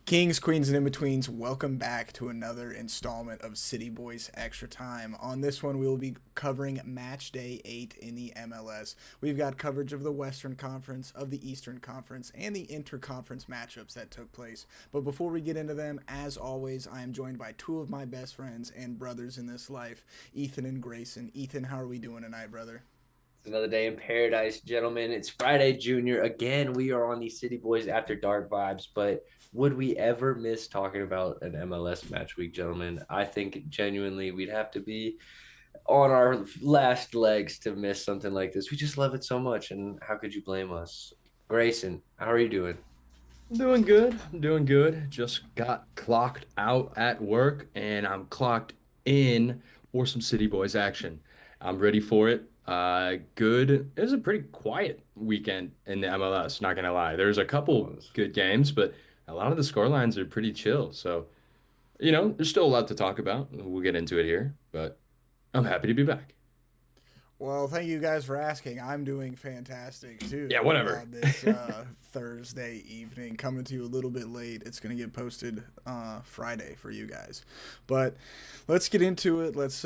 Kings, queens, and in-betweens, welcome back to another installment of City Boys Extra Time. On this one, we will be covering Match Day 8 in the MLS. We've got coverage of the Western Conference, of the Eastern Conference, and the interconference matchups that took place. But before we get into them, as always, I am joined by two of my best friends and brothers in this life, Ethan and Grayson. Ethan, how are we doing tonight, brother? It's another day in paradise, gentlemen. It's Friday, Junior. Again, we are on the City Boys After Dark vibes, but would we ever miss talking about an MLS match week, gentlemen? I think genuinely we'd have to be on our last legs to miss something like this. We just love it so much, and how could you blame us? Grayson, how are you doing? Doing good. I'm doing good. Just got clocked out at work and I'm clocked in for some City Boys action. I'm ready for it. Good. It was a pretty quiet weekend in the MLS, not gonna lie. There's a couple good games, but a lot of the scorelines are pretty chill. So, there's still a lot to talk about. We'll get into it here, but I'm happy to be back. Well, thank you guys for asking. I'm doing fantastic Yeah, too whatever. on this Thursday evening. Coming to you a little bit late. It's going to get posted Friday for you guys. But let's get into it. Let's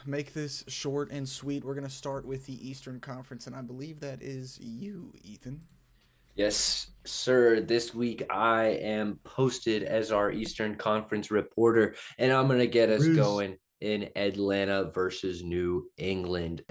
make this short and sweet. We're going to start with the Eastern Conference, and I believe that is you, Ethan. Yes, sir. This week I am posted as our Eastern Conference reporter, and I'm going to get us Riz. going in Atlanta versus New England.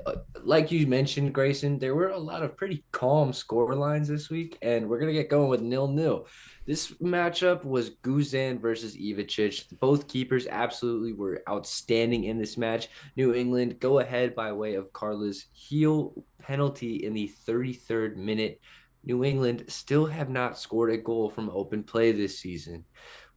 Like you mentioned, Grayson, there were a lot of pretty calm score lines this week, and we're going to get going with 0-0. This matchup was Guzan versus Ivicic. Both keepers absolutely were outstanding in this match. New England go ahead by way of Carlos heel penalty in the 33rd minute. New England still have not scored a goal from open play this season.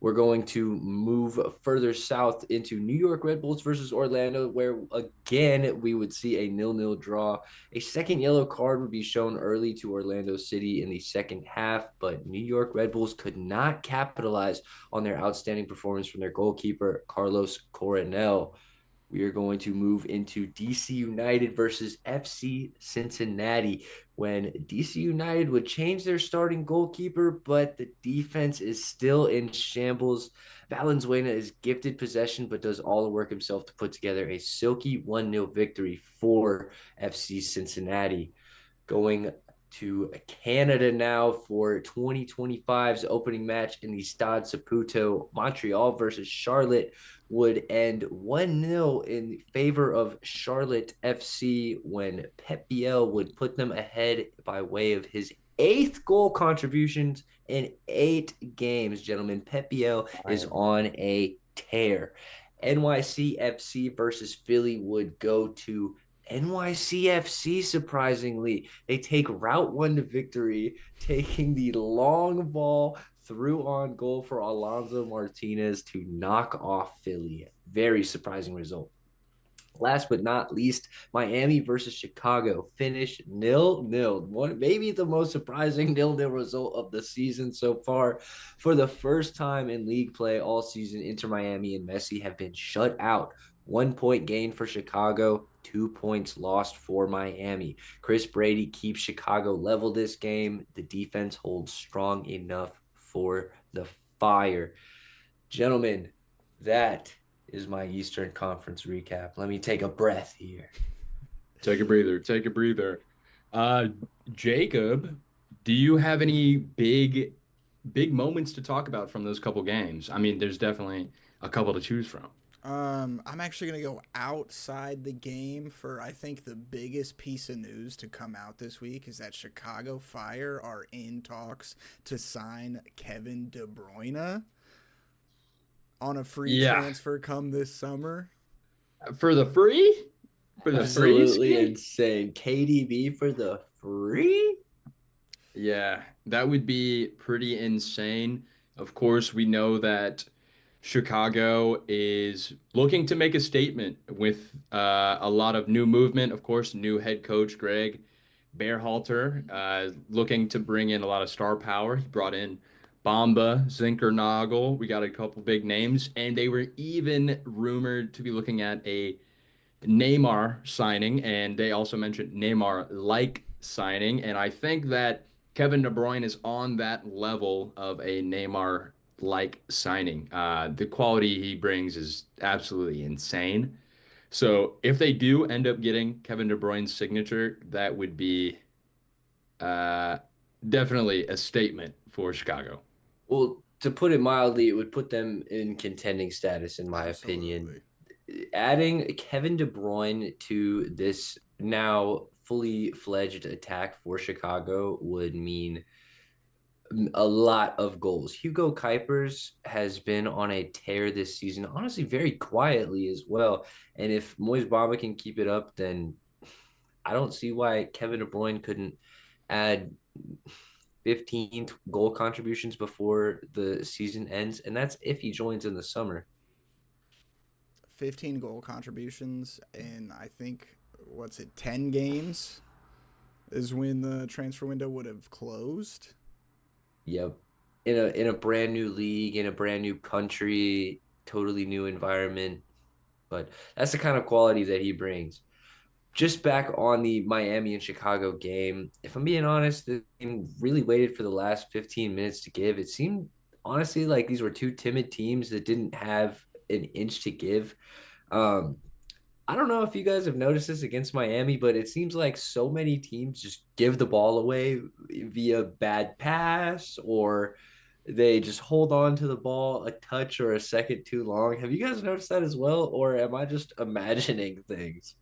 We're going to move further south into New York Red Bulls versus Orlando, where again we would see a 0-0 draw. A second yellow card would be shown early to Orlando City in the second half, but New York Red Bulls could not capitalize on their outstanding performance from their goalkeeper, Carlos Coronel. We are going to move into DC United versus FC Cincinnati when DC United would change their starting goalkeeper, but the defense is still in shambles. Valenzuela is gifted possession, but does all the work himself to put together a silky 1-0 victory for FC Cincinnati. Going to Canada now for 2025's opening match in the Stade Saputo. Montreal versus Charlotte would end 1-0 in favor of Charlotte FC when Pep Biel would put them ahead by way of his eighth goal contributions in 8 games, gentlemen. Pep Biel is Damn. on a tear. NYCFC versus Philly would go to NYCFC, surprisingly. They take Route 1 to victory, taking the long ball through on goal for Alonso Martinez to knock off Philly. Very surprising result. Last but not least, Miami versus Chicago finished 0-0. One, maybe the most surprising 0-0 result of the season so far. For the first time in league play all season, Inter Miami and Messi have been shut out. 1 point gain for Chicago, 2 points lost for Miami. Chris Brady keeps Chicago level this game. The defense holds strong enough for the fire. Gentlemen, that is my Eastern Conference recap. Let me take a breath here. Take a breather. Take a breather. Uh, Jacob, do you have any big moments to talk about from those couple games? I mean, there's definitely a couple to choose from. I'm actually going to go outside the game for I think the biggest piece of news to come out this week is that Chicago Fire are in talks to sign Kevin De Bruyne on a free Yeah, transfer come this summer. for the free, for the free Absolutely ski. insane. KDB for the free? Yeah, that would be pretty insane. Of course, we know that Chicago is looking to make a statement with a lot of new movement. Of course, new head coach Greg Berhalter looking to bring in a lot of star power. He brought in Bamba, Zinkernagel. We got a couple big names, and they were even rumored to be looking at a Neymar signing, and they also mentioned Neymar like signing. And I think that Kevin De Bruyne is on that level of a Neymar like signing. The quality he brings is absolutely insane. So if they do end up getting Kevin De Bruyne's signature, that would be uh, definitely a statement for Chicago. Well, to put it mildly, it would put them in contending status, in my opinion. Absolutely. Adding Kevin De Bruyne to this now fully fledged attack for Chicago would mean a lot of goals. Hugo Kuipers has been on a tear this season, honestly, very quietly as well. And if Moise Bamba can keep it up, then I don't see why Kevin De Bruyne couldn't add 15 goal contributions before the season ends. And that's if he joins in the summer. 15 goal contributions in, I think, what's it, 10 games is when the transfer window would have closed. Yep. In a brand new league, in a brand new country, totally new environment. But that's the kind of quality that he brings. Just back on the Miami and Chicago game, if I'm being honest, the game really waited for the last 15 minutes to give. It seemed honestly like these were two timid teams that didn't have an inch to give. Um, I don't know if you guys have noticed this against Miami, but it seems like so many teams just give the ball away via bad pass, or they just hold on to the ball a touch or a second too long. Have you guys noticed that as well, or am I just imagining things?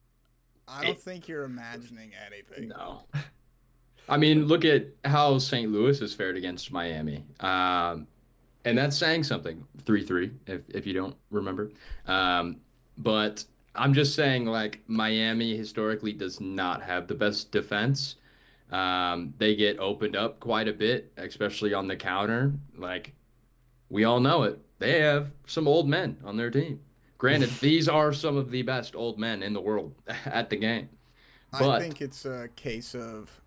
I don't It, think you're imagining anything. no. I mean, look at how St. Louis has fared against Miami. And that's saying something. 3-3, if you don't remember. But I'm just saying, like, Miami historically does not have the best defense. They get opened up quite a bit, especially on the counter. Like, we all know it. They have some old men on their team. Granted, these are some of the best old men in the world at the game. I But think it's a case of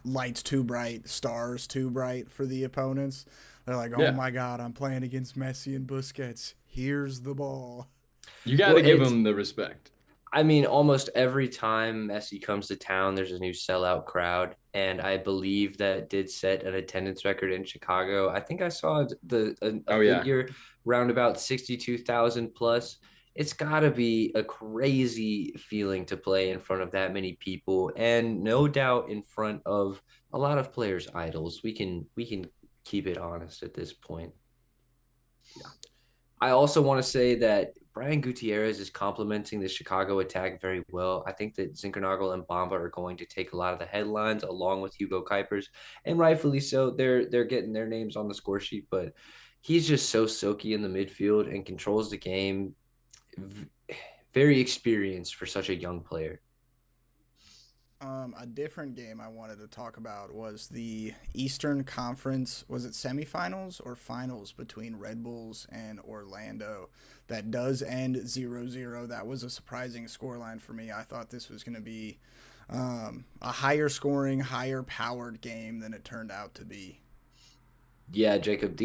lights too bright, stars too bright for the opponents. They're like, oh yeah, my God, I'm playing against Messi and Busquets. Here's the ball. you got Well, to give it's them the respect. I mean, almost every time Messi comes to town, there's a new sellout crowd, and I believe that did set an attendance record in Chicago. I think I saw a Oh, yeah. figure round about 62,000 plus. It's got to be a crazy feeling to play in front of that many people, and no doubt in front of a lot of players' idols. We can keep it honest at this point. I also want to say that Brian Gutierrez is complementing the Chicago attack very well. I think that Zinkernagel and Bamba are going to take a lot of the headlines along with Hugo Kuipers, and rightfully so. They're getting their names on the score sheet, but he's just so silky in the midfield and controls the game. Very experienced for such a young player. A different game I wanted to talk about was the Eastern Conference. Was it semifinals or finals between Red Bulls and Orlando? That does end 0-0. That was a surprising scoreline for me. I thought this was going to be a higher scoring, higher powered game than it turned out to be. Yeah, Jacob.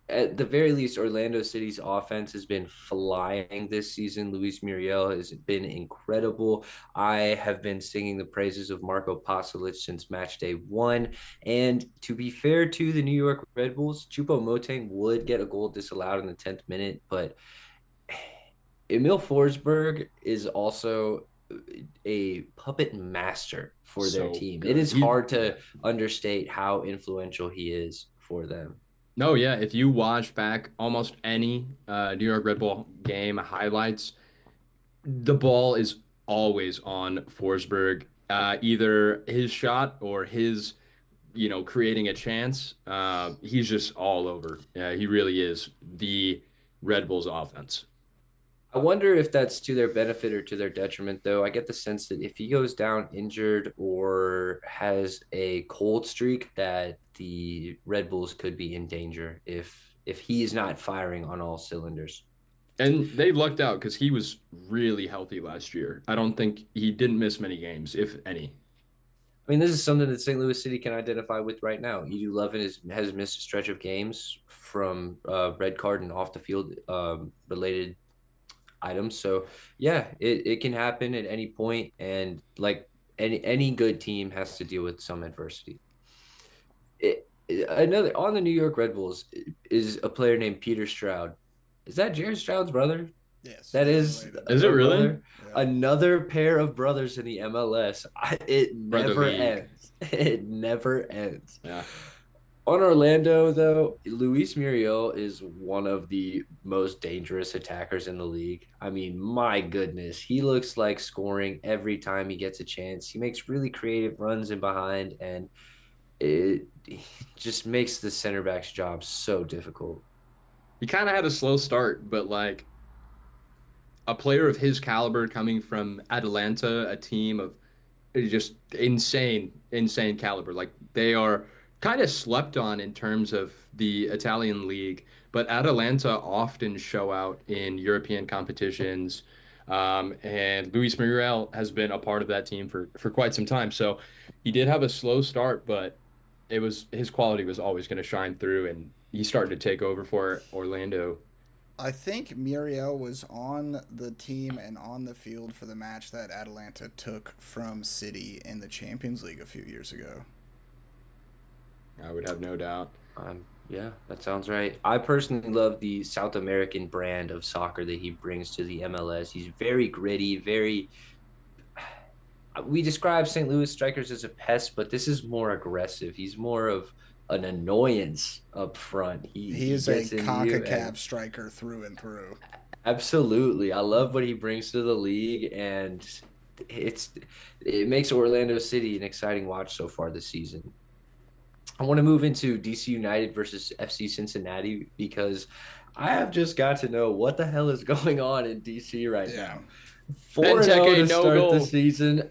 At the very least, Orlando City's offense has been flying this season. Luis Muriel has been incredible. I have been singing the praises of Marco Pasalic since match day one. And to be fair to the New York Red Bulls, Chupo Moting would get a goal disallowed in the 10th minute, but Emil Forsberg is also a puppet master for their So team. It good. is hard to understate how influential he is for them. No, yeah. If you watch back almost any New York Red Bull game highlights, the ball is always on Forsberg. Either his shot or his, creating a chance. He's just all over. Yeah, he really is the Red Bulls offense. I wonder if that's to their benefit or to their detriment, though. I get the sense that if he goes down injured or has a cold streak, that the Red Bulls could be in danger if he's not firing on all cylinders. And they lucked out because he was really healthy last year. I don't think he didn't miss many games, if any. I mean, this is something that St. Louis City can identify with right now. Edu Lovin has missed a stretch of games from red card and off the field related items. So yeah, it can happen at any point, and like any good team has to deal with some adversity. Another on the New York Red Bulls is a player named Peter Stroud. Is that Jared Stroud's brother? Yes, That they're is related. Is it a really? brother. Yeah. Another pair of brothers in the MLS. It Brother never League. ends. It never ends. Yeah. On Orlando, though, Luis Muriel is one of the most dangerous attackers in the league. I mean, my goodness, he looks like scoring every time he gets a chance. He makes really creative runs in behind, and it just makes the center back's job so difficult. He kind of had a slow start, but like a player of his caliber coming from Atalanta, a team of just insane caliber. Like they are kind of slept on in terms of the Italian league, but Atalanta often show out in European competitions. And Luis Muriel has been a part of that team for quite some time. So he did have a slow start, but it was his quality was always going to shine through, and he started to take over for Orlando. I think Muriel was on the team and on the field for the match that Atalanta took from City in the Champions League a few years ago. I would have no doubt. Yeah, that sounds right. I personally love the South American brand of soccer that he brings to the MLS. He's very gritty, very. We describe St. Louis strikers as a pest, but this is more aggressive. He's more of an annoyance up front. He He he is a gets into you, CONCACAF and striker through and through. absolutely, I love what he brings to the league, and it's it makes Orlando City an exciting watch so far this season. I want to move into DC United versus FC Cincinnati because I have just got to know what the hell is going on in DC right Yeah. now. 4-0 Benteke, to no start the goal. season.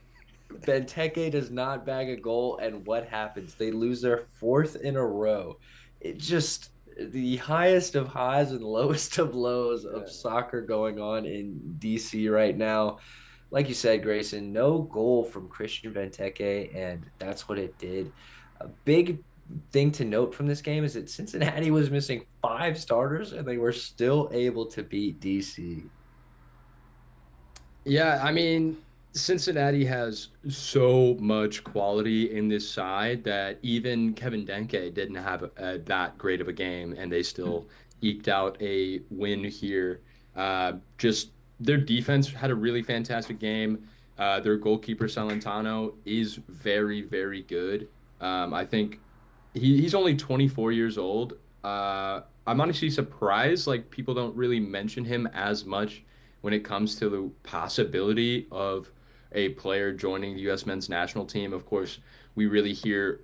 Benteke does not bag a goal, and what happens? They lose their fourth in a row. It just the highest of highs and lowest of lows of Yeah. soccer going on in DC right now. Like you said, Grayson, no goal from Christian Benteke, and that's what it did. A big thing to note from this game is that Cincinnati was missing five starters, and they were still able to beat DC. Yeah, I mean, Cincinnati has so much quality in this side that even Kevin Denke didn't have that great of a game, and they still eked out a win here. Just their defense had a really fantastic game. Their goalkeeper Salentano is very good. I think he's only 24 years old. I'm honestly surprised, like people don't really mention him as much when it comes to the possibility of a player joining the U.S. men's national team. Of course, we really hear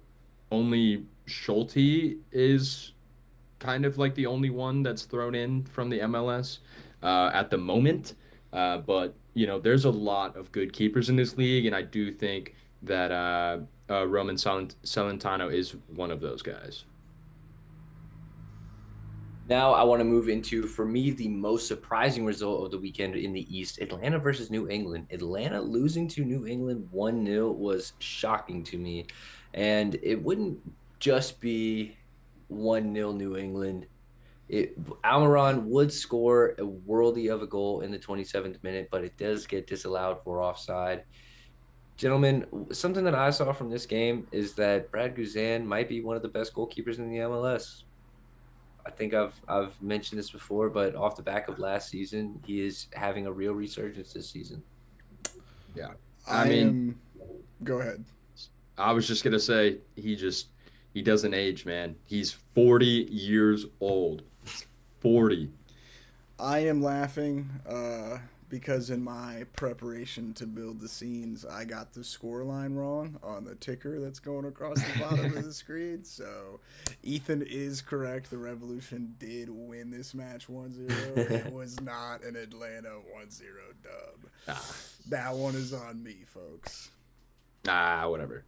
only Schulte is kind of like the only one that's thrown in from the MLS at the moment. But you know, there's a lot of good keepers in this league, and I do think that Roman Celentano is one of those guys. Now I want to move into, for me, the most surprising result of the weekend in the East, Atlanta versus New England. Atlanta losing to New England 1-0 was shocking to me. And it wouldn't just be 1-0 New England. Almiron would score a worldy of a goal in the 27th minute, but it does get disallowed for offside. Gentlemen, something that I saw from this game is that Brad Guzan might be one of the best goalkeepers in the MLS. I think I've mentioned this before, but off the back of last season, he is having a real resurgence this season. Yeah. I I mean, am. Go ahead. I was just gonna say he doesn't age, man. He's 40 years old. 40. I am laughing because in my preparation to build the scenes, I got the score line wrong on the ticker that's going across the bottom of the screen. So Ethan is correct. The Revolution did win this match 1-0. It was not an Atlanta 1-0 dub. Ah, That one is on me, folks. whatever.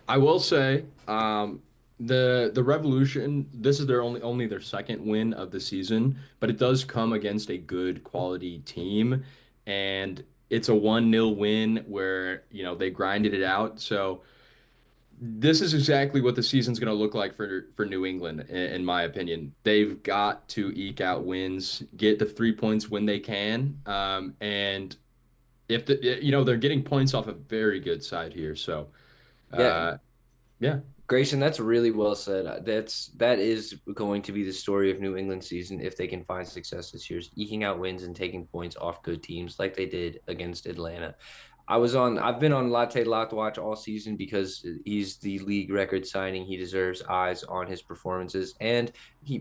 I will say, the Revolution, this is their only their second win of the season, but it does come against a good quality team, and it's a 1-0 win where, you know, they grinded it out. So this is exactly what the season's going to look like for New England, in my opinion. They've got to eke out wins, get the 3 points when they can, and if they're getting points off a very good side here. So, Yeah, uh, yeah. Grayson, that's really well said. That is going to be the story of New England season if they can find success this year, eking out wins and taking points off good teams like they did against Atlanta. I've been on Latte Locked Watch all season because he's the league record signing. He deserves eyes on his performances. And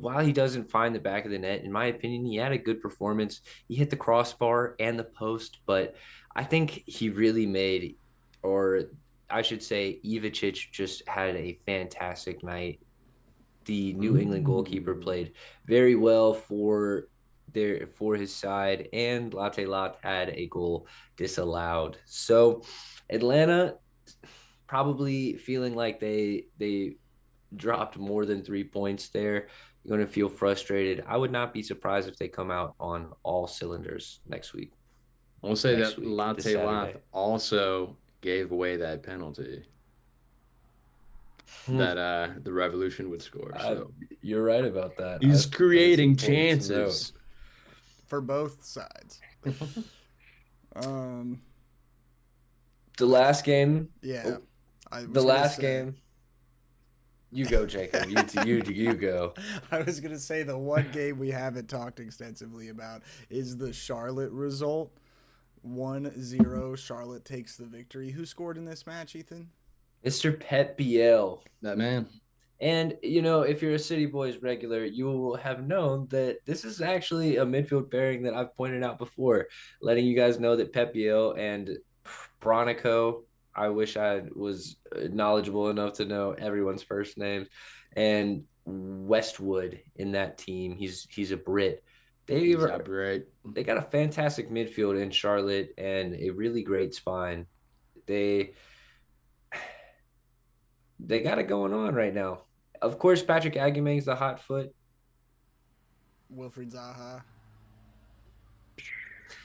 while he doesn't find the back of the net, in my opinion, he had a good performance. He hit the crossbar and the post, but I think he really made, or I should say, Ivacic just had a fantastic night. The New England goalkeeper played very well for his side, and Latte Lot had a goal disallowed. So Atlanta probably feeling like they dropped more than 3 points there. You're going to feel frustrated. I would not be surprised if they come out on all cylinders next week. I'll say Next that week, this Latte Lath Saturday. also gave away that penalty that the Revolution would score. So You're right about that. he's That is creating important to note. chances. For both sides. The last game. Yeah. The last game. You go, Jacob. You go. I was going to say the one game we haven't talked extensively about is the Charlotte result. 1-0. Charlotte takes the victory. Who scored in this match, Ethan? Mr. Pep Biel. That man. And, if you're a City Boys regular, you will have known that this is actually a midfield pairing that I've pointed out before, letting you guys know that Pep Biel and Bronico, I wish I was knowledgeable enough to know everyone's first names, and Westwood in that team. He's a Brit. They got a fantastic midfield in Charlotte and a really great spine. They got it going on right now. Of course, Patrick Aguimang's the hot foot. Wilfried Zaha.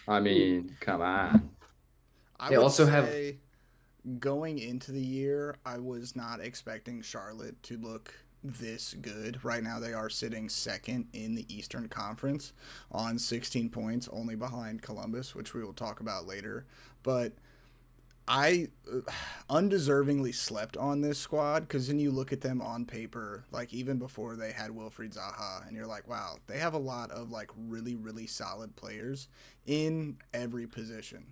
I mean, come on. I would say going into the year, I was not expecting Charlotte to look this good. Right now, they are sitting second in the Eastern Conference on 16 points, only behind Columbus, which we will talk about later. But I undeservingly slept on this squad because then you look at them on paper, like even before they had Wilfried Zaha, and you're like, wow, they have a lot of like really, really solid players in every position.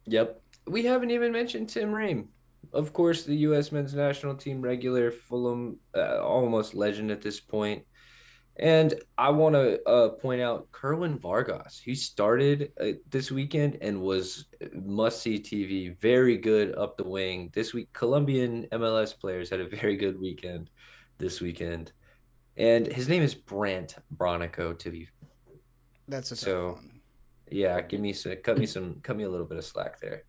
Yep. We haven't even mentioned Tim Ream. Of course, the U.S. men's national team regular, Fulham, almost legend at this point. And I want to point out Kerwin Vargas. He started this weekend and was must-see TV. Very good up the wing. This week, Colombian MLS players had a very good weekend this weekend. And his name is Brant Bronico, to be. That's a tough one. Yeah, cut me a little bit of slack there.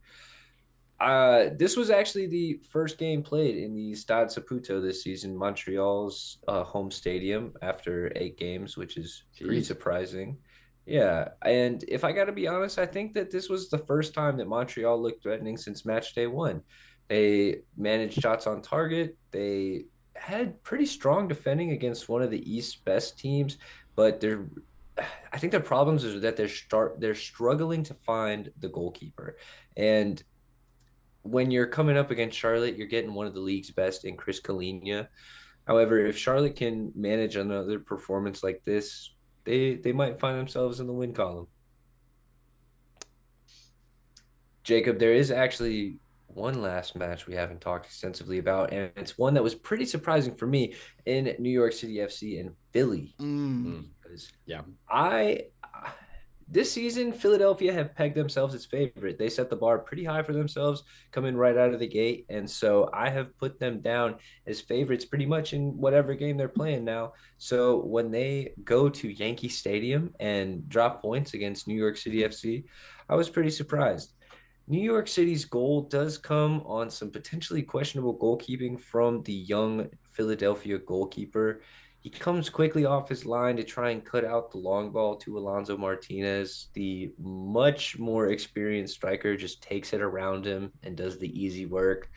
This was actually the first game played in the Stade Saputo this season, Montreal's home stadium, after 8 games, which is pretty surprising. Yeah, and if I got to be honest, I think that this was the first time that Montreal looked threatening since Matchday 1. They managed shots on target. They had pretty strong defending against one of the East's best teams, but I think their problems is that they're struggling to find the goalkeeper. And when you're coming up against Charlotte, you're getting one of the league's best in Chris Kalina. However, if Charlotte can manage another performance like this, they might find themselves in the win column. Jacob, there is actually one last match we haven't talked extensively about, and it's one that was pretty surprising for me in New York City FC and Philly. Yeah. This season, Philadelphia have pegged themselves as favorite. They set the bar pretty high for themselves coming right out of the gate. And so I have put them down as favorites pretty much in whatever game they're playing now. So when they go to Yankee Stadium and drop points against New York City FC, I was pretty surprised. New York City's goal does come on some potentially questionable goalkeeping from the young Philadelphia goalkeeper. He comes quickly off his line to try and cut out the long ball to Alonso Martinez. The much more experienced striker just takes it around him and does the easy work.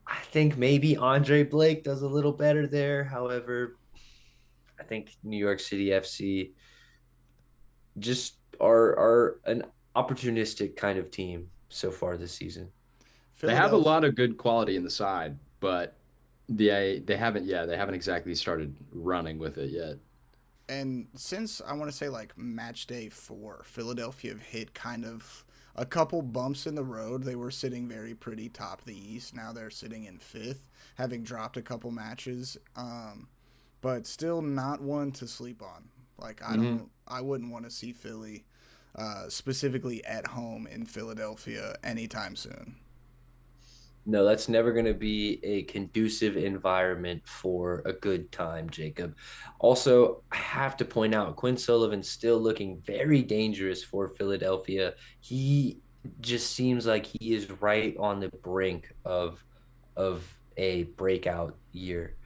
I think maybe Andre Blake does a little better there. However, I think New York City FC just are an opportunistic kind of team so far this season. They have a lot of good quality in the side, but they haven't exactly started running with it yet. And since I want to say like match day 4, Philadelphia have hit kind of a couple bumps in the road. They were sitting very pretty top of the East. Now they're sitting in 5th, having dropped a couple matches. But still not one to sleep on. Like Hmm. I wouldn't want to see Philly, specifically at home in Philadelphia anytime soon. No, that's never going to be a conducive environment for a good time, Jacob. Also, I have to point out Quinn Sullivan's still looking very dangerous for Philadelphia. He just seems like he is right on the brink of a breakout year.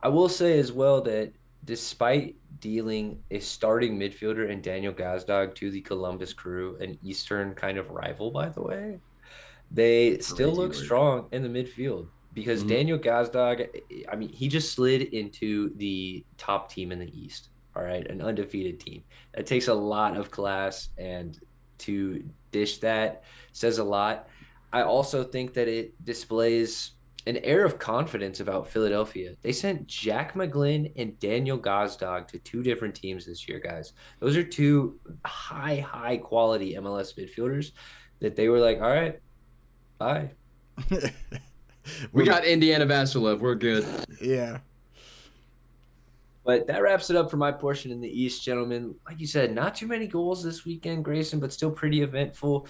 I will say as well that despite dealing a starting midfielder in Daniel Gazdag to the Columbus Crew, an Eastern kind of rival, by the way, they still Crazy look word. strong in the midfield because Hmm. Daniel Gazdag, I mean, he just slid into the top team in the East. All right, an undefeated team. That takes a lot of class, and to dish that says a lot. I also think that it displays an air of confidence about Philadelphia. They sent Jack McGlynn and Daniel Gazdag to two different teams this year, guys. Those are two high quality MLS midfielders that they were like, all right, bye. We We're got Indiana Vassilev. We're good. yeah. But that wraps it up for my portion in the East, gentlemen. Like you said, not too many goals this weekend, Grayson, but still pretty eventful.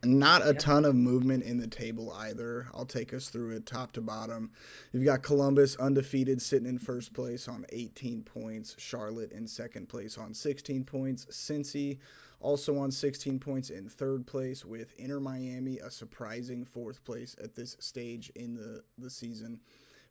Not a Yeah, ton of movement in the table either. I'll take us through it top to bottom. You've got Columbus undefeated sitting in first place on 18 points. Charlotte in second place on 16 points. Cincy also on 16 points in third place, with Inter Miami a surprising fourth place at this stage in the season.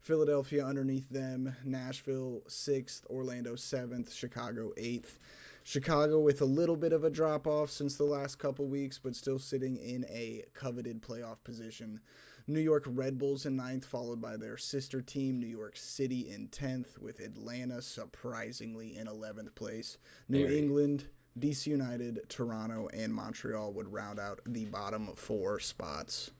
Philadelphia underneath them, Nashville 6th, Orlando 7th, Chicago 8th. Chicago with a little bit of a drop off since the last couple weeks, but still sitting in a coveted playoff position. New York Red Bulls in ninth, followed by their sister team, New York City, in 10th, with Atlanta surprisingly in 11th place. New very. England, DC United, Toronto, and Montreal would round out the bottom 4 spots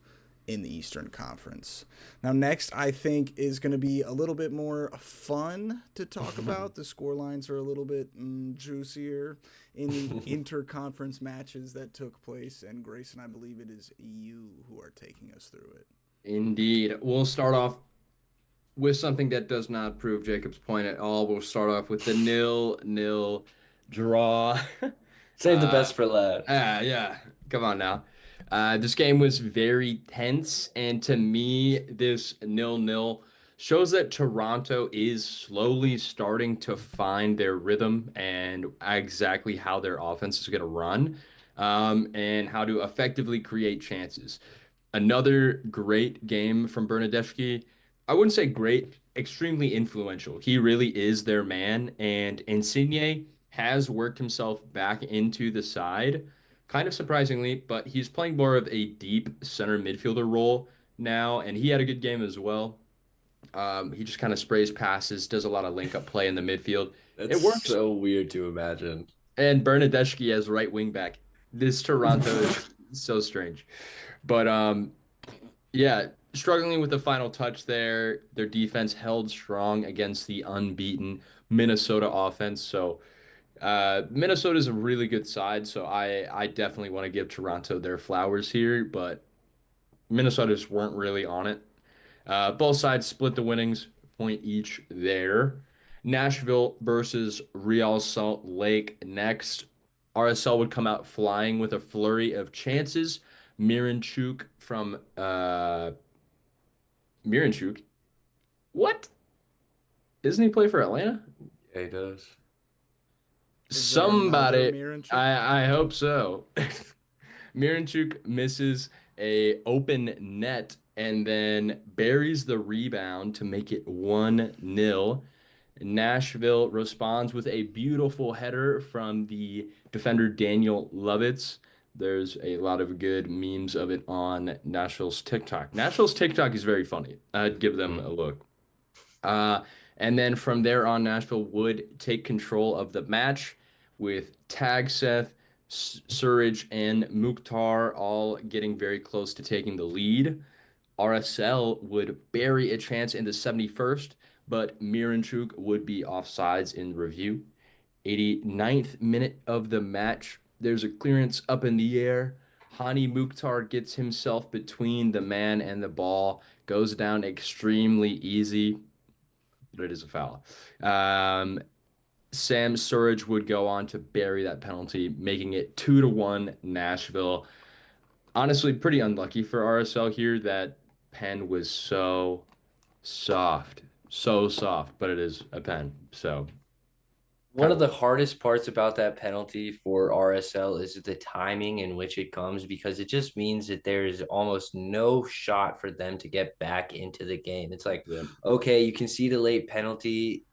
in the Eastern Conference. Now, next, I think is going to be a little bit more fun to talk about. The score lines are a little bit juicier in the interconference matches that took place. And Grayson, I believe it is you who are taking us through it. Indeed. We'll start off with something that does not prove Jacob's point at all. We'll start off with the 0-0 draw. Save the best for last. Yeah. Come on now. This game was very tense, and to me, this 0-0 shows that Toronto is slowly starting to find their rhythm and exactly how their offense is going to run, and how to effectively create chances. Another great game from Bernadeschi. I wouldn't say great, extremely influential. He really is their man, and Insigne has worked himself back into the side, kind of surprisingly, but he's playing more of a deep center midfielder role now, and he had a good game as well. He just kind of sprays passes, does a lot of link up play in the midfield. That's It works. so weird to imagine. And Bernadeschi as right wing back. This Toronto is so strange. But yeah, struggling with the final touch there. Their defense held strong against the unbeaten Minnesota offense. So Minnesota is a really good side. So I definitely want to give Toronto their flowers here, but Minnesota just weren't really on it. Both sides split the winnings, point each there. Nashville versus Real Salt Lake next. RSL would come out flying with a flurry of chances. Miranchuk from Miranchuk. What? Doesn't he play for Atlanta? Yeah, he does. Is there another Somebody. Miranchuk? I hope so. Miranchuk misses a open net and then buries the rebound to make it 1-0. Nashville responds with a beautiful header from the defender Daniel Lovitz. There's a lot of good memes of it on Nashville's TikTok. Nashville's TikTok is very funny. I'd give them a look. Uh, and then from there on, Nashville would take control of the match with Tag Seth, Surridge, and Mukhtar all getting very close to taking the lead. RSL would bury a chance in the 71st, but Miranchuk would be offsides in review. 89th minute of the match. There's a clearance up in the air. Hani Mukhtar gets himself between the man and the ball, goes down extremely easy, but it is a foul. Sam Surridge would go on to bury that penalty, making it 2-1 Nashville. Honestly, pretty unlucky for RSL here. That pen was so soft, so soft, but it is a pen, so One kind of the of. hardest parts about that penalty for RSL is the timing in which it comes because it just means that there is almost no shot for them to get back into the game. It's like, Yeah, okay, you can see the late penalty.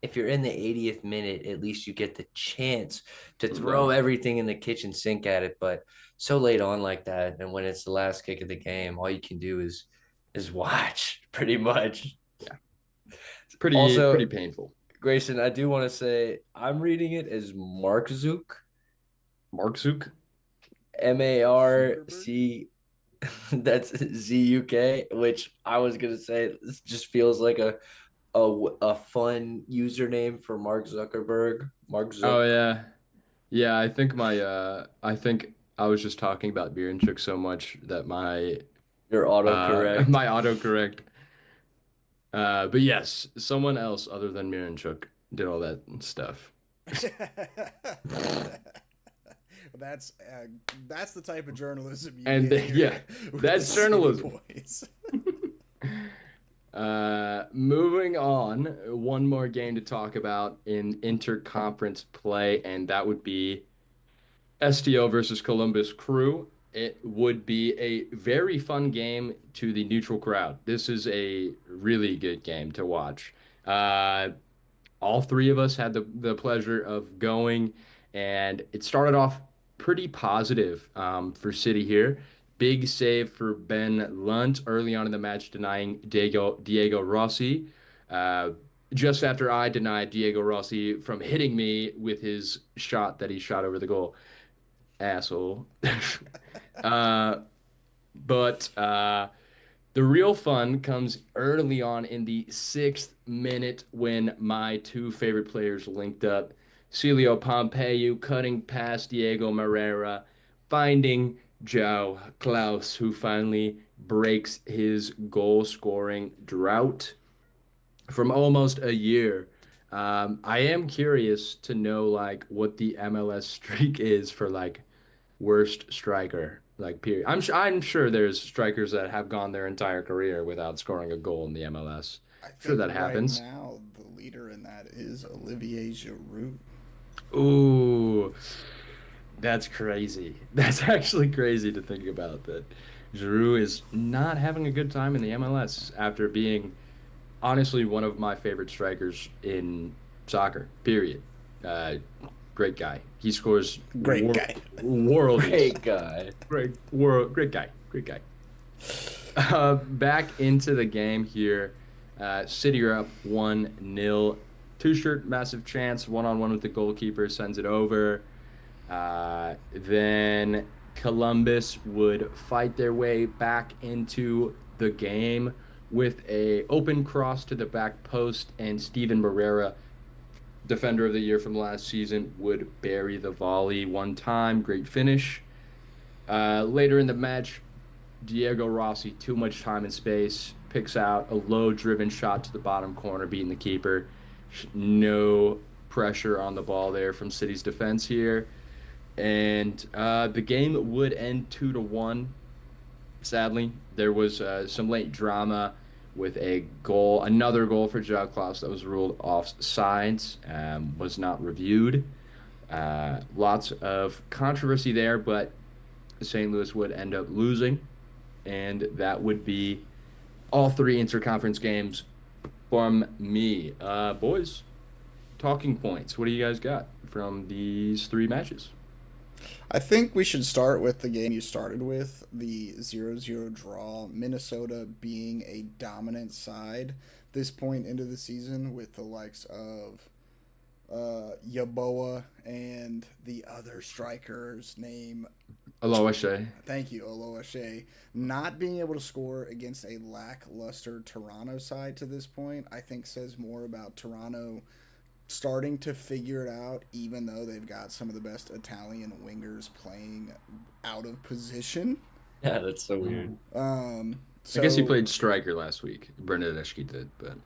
If you're in the 80th minute, at least you get the chance to yeah, throw everything in the kitchen sink at it. But so late on like that, and when it's the last kick of the game, all you can do is watch pretty much. yeah. It's pretty Also, painful. Grayson, I do want to say I'm reading it as Mark Zook, Mark Zook. Zuckerberg. Marc. That's ZUK, which I was gonna say this just feels like a fun username for Mark Zuckerberg. Mark Oh Zook, yeah. Yeah, I think I was just talking about beer and chicks so much that my your autocorrect. my autocorrect. But yes, someone else other than Miranchuk did all that stuff. that's uh, that's the type of journalism you And get yeah, here with the that's City journalism. Boys. Moving on, one more game to talk about in interconference play, and that would be STO versus Columbus Crew. It would be a very fun game to the neutral crowd. This is a really good game to watch. Uh, all three of us had the pleasure of going, and it started off pretty positive for City here. Big save for Ben Lunt early on in the match, denying Diego Rossi. Uh, just after I denied Diego Rossi from hitting me with his shot that he shot over the goal. Asshole. uh, but the real fun comes early on in the 6th minute when my two favorite players linked up. Celio Pompeu cutting past Diego Moreira, finding João Klaus, who finally breaks his goal scoring drought from almost a year. I am curious to know like what the MLS streak is for like worst striker, like period. I'm sure there's strikers that have gone their entire career without scoring a goal in the MLS. I Sure think that right happens. now the leader in that is Olivier Giroud. Ooh, that's crazy. That's actually crazy to think about that. Giroud is not having a good time in the MLS after being honestly one of my favorite strikers in soccer, period. Uh, Great guy. He scores Great guy. worldies. Great guy. Great guy. Great guy. Back into the game here. City are up 1-0. Two-shirt, massive chance, one-on-one with the goalkeeper, sends it over. Then Columbus would fight their way back into the game with a open cross to the back post, and Steven Barrera, defender of the year from last season, would bury the volley one time. Great finish. Later in the match, Diego Rossi, too much time and space, picks out a low driven shot to the bottom corner, beating the keeper. No pressure on the ball there from City's defense here. And the game would end 2-1. Sadly, there was some late drama with a goal, another goal for João Klaus that was ruled offsides, was not reviewed. Lots of controversy there, but St. Louis would end up losing, and that would be all three interconference games from me. Boys, talking points. What do you guys got from these three matches? I think we should start with the game you started with, the 0-0 draw, Minnesota being a dominant side this point into the season with the likes of Yaboa and the other striker's name. Aloha. Thank you, Oloashe. Not being able to score against a lackluster Toronto side to this point, I think says more about Toronto starting to figure it out, even though they've got some of the best Italian wingers playing out of position. Yeah, that's so weird. Um, I guess he so played striker last week. Bernadeschi did, but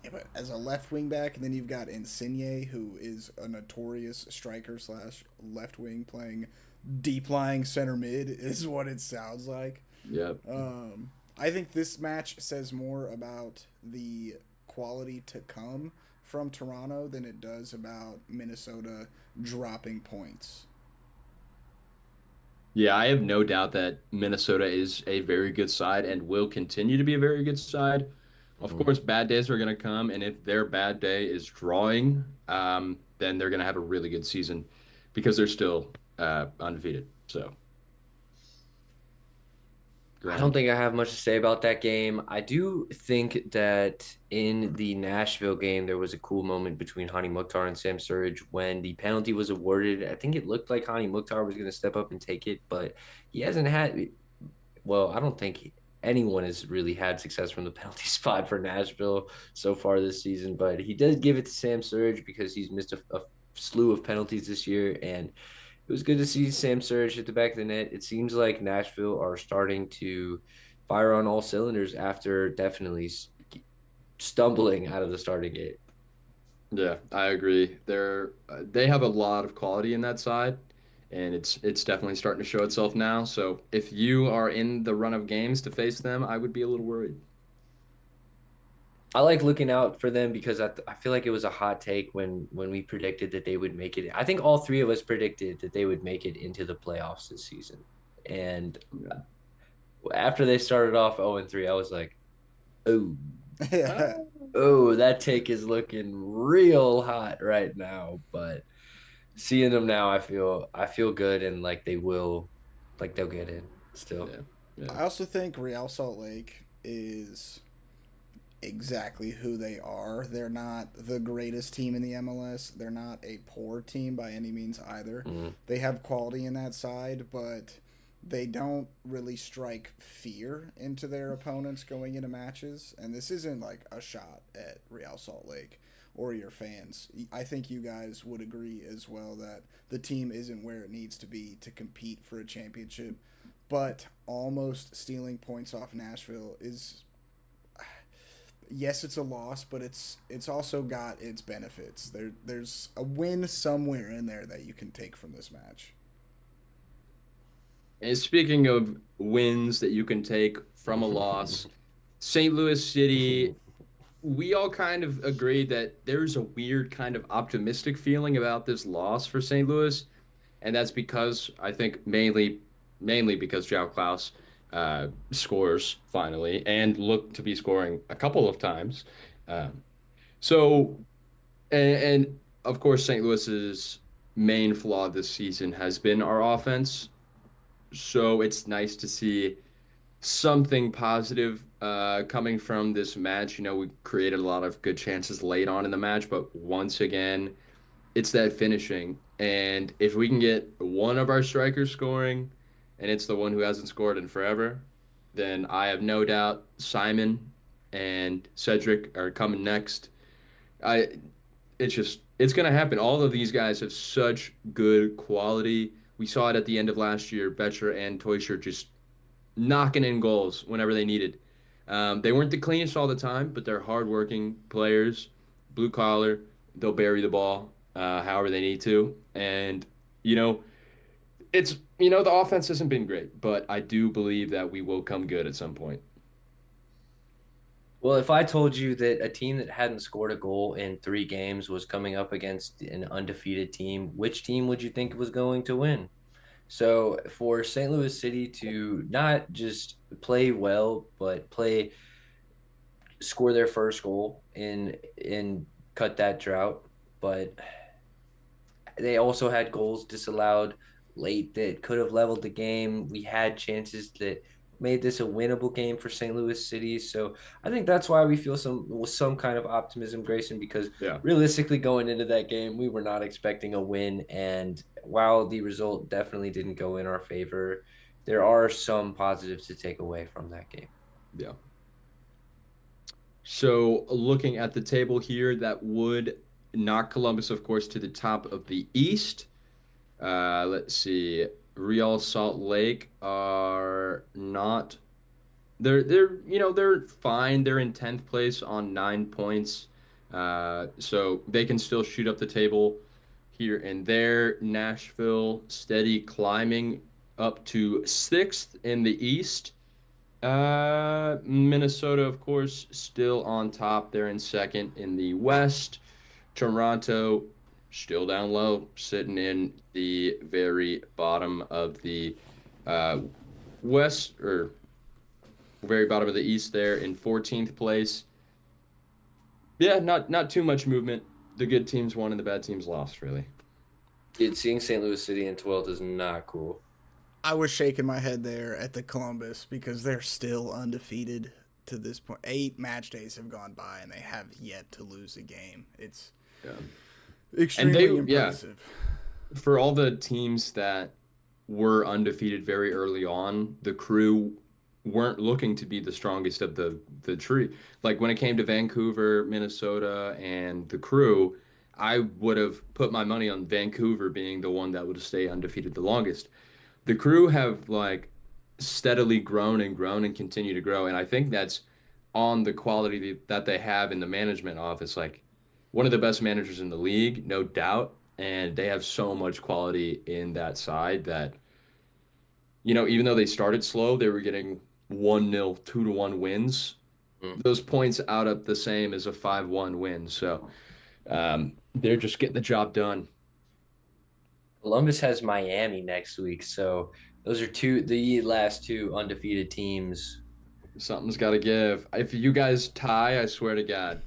yeah, but as a left wing back, and then you've got Insigne, who is a notorious striker slash left wing playing deep lying center mid, is what it sounds like. yeah. I think this match says more about the quality to come from Toronto than it does about Minnesota dropping points. Yeah, I have no doubt that Minnesota is a very good side and will continue to be a very good side. Of Mhm. course, bad days are going to come, and if their bad day is drawing, then they're going to have a really good season because they're still undefeated. So, go I don't ahead. think I have much to say about that game. I do think that in the Nashville game, there was a cool moment between Hani Mukhtar and Sam Surridge when the penalty was awarded. I think it looked like Hani Mukhtar was going to step up and take it, but he hasn't had, well, I don't think anyone has really had success from the penalty spot for Nashville so far this season, but he does give it to Sam Surridge because he's missed a slew of penalties this year, and it was good to see Sam Surridge hit the back of the net. It seems like Nashville are starting to fire on all cylinders after definitely stumbling out of the starting gate. Yeah, I agree. They have a lot of quality in that side, and it's definitely starting to show itself now. So if you are in the run of games to face them, I would be a little worried. I like looking out for them because I feel like it was a hot take when we predicted that they would make it. I think all three of us predicted that they would make it into the playoffs this season. And Yeah. after they started off 0-3, I was like, oh, Yeah. oh, that take is looking real hot right now. But seeing them now, I feel good and like they'll get in still. Yeah, yeah, I also think Real Salt Lake is exactly who they are. They're not the greatest team in the MLS. They're not a poor team by any means either. Mm. They have quality in that side, but they don't really strike fear into their opponents going into matches. And this isn't like a shot at Real Salt Lake or your fans. I think you guys would agree as well that the team isn't where it needs to be to compete for a championship. But almost stealing points off Nashville is, yes, it's a loss, but it's also got its benefits. There's a win somewhere in there that you can take from this match. And speaking of wins that you can take from a loss, St. Louis City, we all kind of agreed that there's a weird kind of optimistic feeling about this loss for St. Louis, and that's because I think mainly because João Klaus scores finally and looked to be scoring a couple of times. Um, so and of course St. Louis's main flaw this season has been our offense. So it's nice to see something positive coming from this match. You know, we created a lot of good chances late on in the match, but once again, it's that finishing. And if we can get one of our strikers scoring, and it's the one who hasn't scored in forever, then I have no doubt Simon and Cedric are coming next. I it's gonna happen. All of these guys have such good quality. We saw it at the end of last year. Betcher and Teuscher just knocking in goals whenever they needed. They weren't the cleanest all the time, but they're hardworking players, blue collar. They'll bury the ball however they need to, and you know the offense hasn't been great, but I do believe that we will come good at some point. Well, if I told you that a team that hadn't scored a goal in 3 games was coming up against an undefeated team, which team would you think was going to win? So for St. Louis City to not just play well, but score their first goal and cut that drought, but they also had goals disallowed late that could have leveled the game. We had chances that made this a winnable game for St. Louis City. So I think that's why we feel some kind of optimism, Grayson, because Yeah. realistically going into that game, we were not expecting a win. And while the result definitely didn't go in our favor, there are some positives to take away from that game. Yeah. So looking at the table here, that would knock Columbus, of course, to the top of the East. Let's see. Real Salt Lake are not. They're fine. They're in 10th place on 9 points. So they can still shoot up the table here and there. Nashville steady climbing up to 6th in the East. Minnesota, of course, still on top. They're in 2nd in the West. Toronto still down low, sitting in the very bottom of the uh, West, or very bottom of the East there in 14th place. Yeah, not too much movement. The good teams won and the bad teams lost, really. Dude, seeing St. Louis City in 12th is not cool. I was shaking my head there at the Columbus because they're still undefeated to this point. 8 match days have gone by and they have yet to lose a game. It's Yeah. extremely impressive. For all the teams that were undefeated very early on, the Crew weren't looking to be the strongest of the tree. Like when it came to Vancouver, Minnesota, and the Crew, I would have put my money on Vancouver being the one that would stay undefeated the longest. The Crew have like steadily grown and continue to grow, and I think that's on the quality that they have in the management office. Like one of the best managers in the league, no doubt, and they have so much quality in that side that even though they started slow, they were getting 1-0, 2-1 wins. Mm. Those points out up the same as a 5-1 win. So they're just getting the job done. Columbus has Miami next week, so those are the last 2 undefeated teams. Something's got to give. If you guys tie, I swear to God.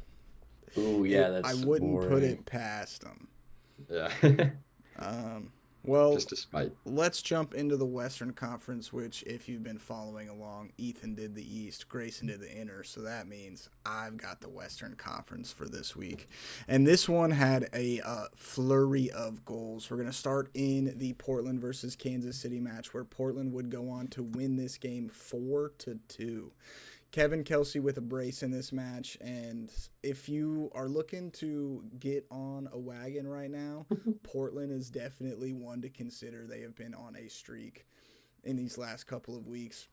Ooh, yeah, I that's wouldn't put boring. it past them. Yeah. Well, Just a spite. let's jump into the Western Conference, which, if you've been following along, Ethan did the East, Grayson did the Inner, so that means I've got the Western Conference for this week. And this one had a flurry of goals. We're going to start in the Portland versus Kansas City match, where Portland would go on to win this game 4-2. Kevin Kelsey with a brace in this match, and if you are looking to get on a wagon right now, Portland is definitely one to consider. They have been on a streak in these last couple of weeks.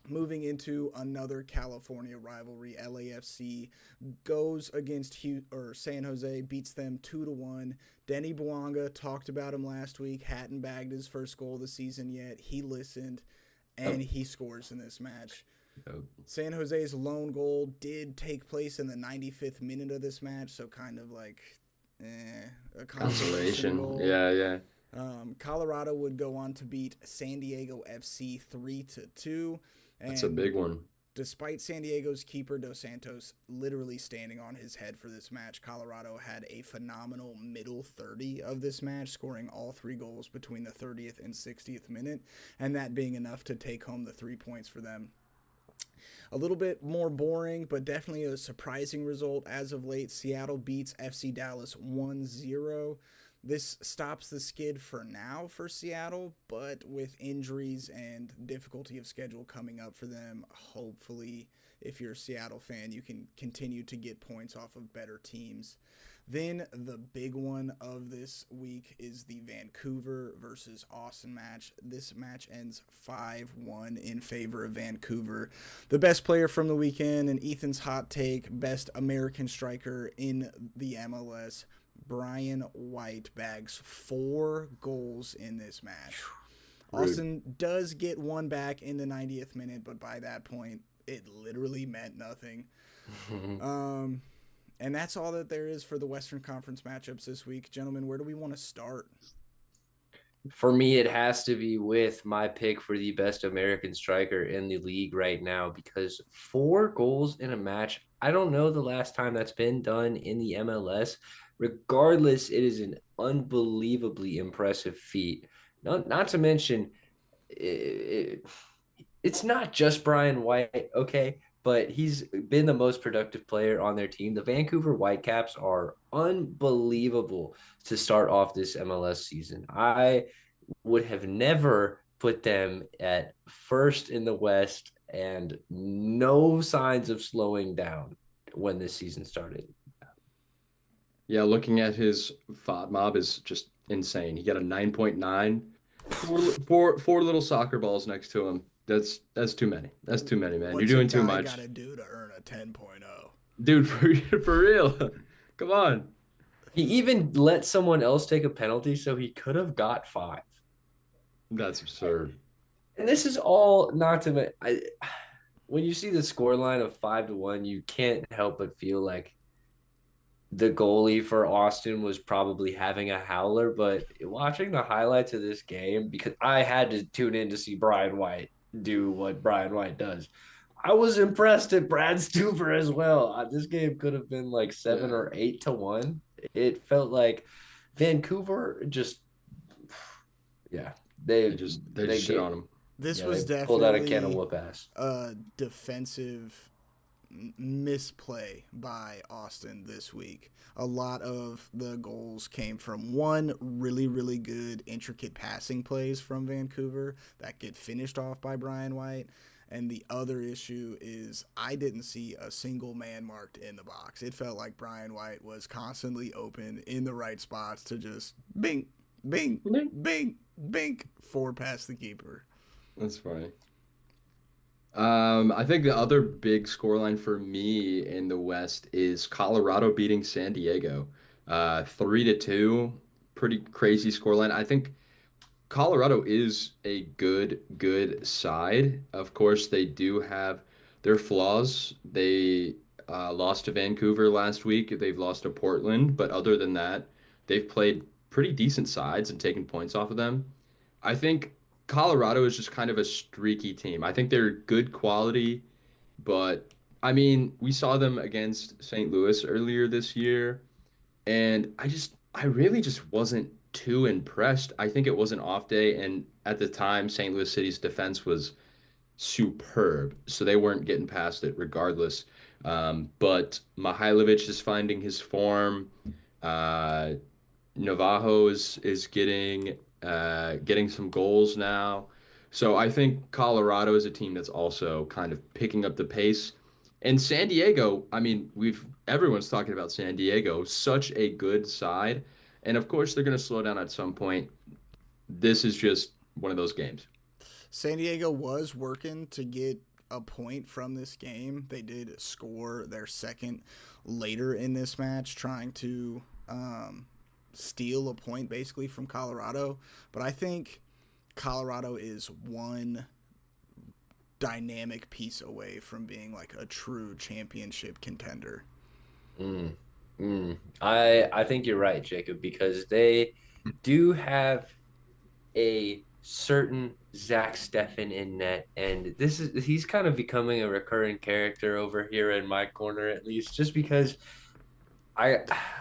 Moving into another California rivalry, LAFC goes against San Jose, beats them 2-1. Denny Bouanga, talked about him last week, hadn't bagged his first goal of the season yet. He listened, and he scores in this match. San Jose's lone goal did take place in the 95th minute of this match, so kind of like a consolation goal. Yeah. Colorado would go on to beat San Diego FC 3-2. That's a big one. Despite San Diego's keeper Dos Santos literally standing on his head for this match, Colorado had a phenomenal middle 30 of this match, scoring all 3 goals between the 30th and 60th minute, and that being enough to take home the 3 points for them. A little bit more boring, but definitely a surprising result as of late. Seattle beats FC Dallas 1-0. This stops the skid for now for Seattle, but with injuries and difficulty of schedule coming up for them, hopefully, if you're a Seattle fan, you can continue to get points off of better teams. Then the big one of this week is the Vancouver versus Austin match. This match ends 5-1 in favor of Vancouver. The best player from the weekend, and Ethan's hot take, best American striker in the MLS, Brian White, bags 4 goals in this match. Rude. Austin does get one back in the 90th minute, but by that point, it literally meant nothing. And that's all that there is for the Western Conference matchups this week. Gentlemen, where do we want to start? For me, it has to be with my pick for the best American striker in the league right now, because 4 goals in a match, I don't know the last time that's been done in the MLS. Regardless, it is an unbelievably impressive feat. Not to mention, it's not just Brian White, okay, but he's been the most productive player on their team. The Vancouver Whitecaps are unbelievable to start off this MLS season. I would have never put them at first in the West and no signs of slowing down when this season started. Yeah, looking at his FOD mob is just insane. He got a 9.9, four little soccer balls next to him. That's too many. That's too many, man. You're What's a doing too guy got much. to do to earn a 10.0? Dude, for real. Come on. He even let someone else take a penalty, so he could have got 5. That's absurd. And this is all not to when you see the score line of 5-1, you can't help but feel like the goalie for Austin was probably having a howler. But watching the highlights of this game, because I had to tune in to see Brian White do what Brian White does, I was impressed at Brad Stuber as well. This game could have been like 7 Yeah. or 8-1. It felt like Vancouver just, yeah, They just shit on him. This yeah, was they pulled out a can of definitely whoop ass. a defensive misplay by Austin this week. A lot of the goals came from one really, really good intricate passing plays from Vancouver that get finished off by Brian White. And the other issue is I didn't see a single man marked in the box. It felt like Brian White was constantly open in the right spots to just bing, bing, bing, bing, forward past the keeper. That's funny. I think the other big scoreline for me in the West is Colorado beating San Diego, 3-2. Pretty crazy scoreline. I think Colorado is a good side. Of course, they do have their flaws. They lost to Vancouver last week. They've lost to Portland, but other than that, they've played pretty decent sides and taken points off of them. I think Colorado is just kind of a streaky team. I think they're good quality, but I mean, we saw them against St. Louis earlier this year, and I really just wasn't too impressed. I think it was an off day, and at the time, St. Louis City's defense was superb, so they weren't getting past it regardless. But Mihailovic is finding his form. Uh, Navajo is getting some goals now. So I think Colorado is a team that's also kind of picking up the pace. And San Diego, I mean, we've everyone's talking about San Diego, such a good side. And of course they're going to slow down at some point. This is just one of those games. San Diego was working to get a point from this game. They did score their second later in this match, trying to steal a point basically from Colorado. But I think Colorado is one dynamic piece away from being like a true championship contender. Mm, I think you're right, Jacob, because they do have a certain Zach Steffen in net, and he's kind of becoming a recurring character over here in my corner, at least, just because I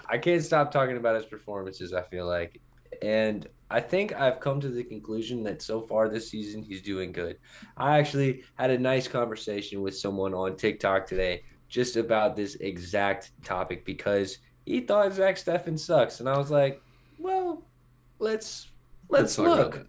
I can't stop talking about his performances, I feel like. And I think I've come to the conclusion that so far this season he's doing good. I actually had a nice conversation with someone on TikTok today just about this exact topic because he thought Zach Steffen sucks. And I was like, well, let's Let's let's talk about look. that.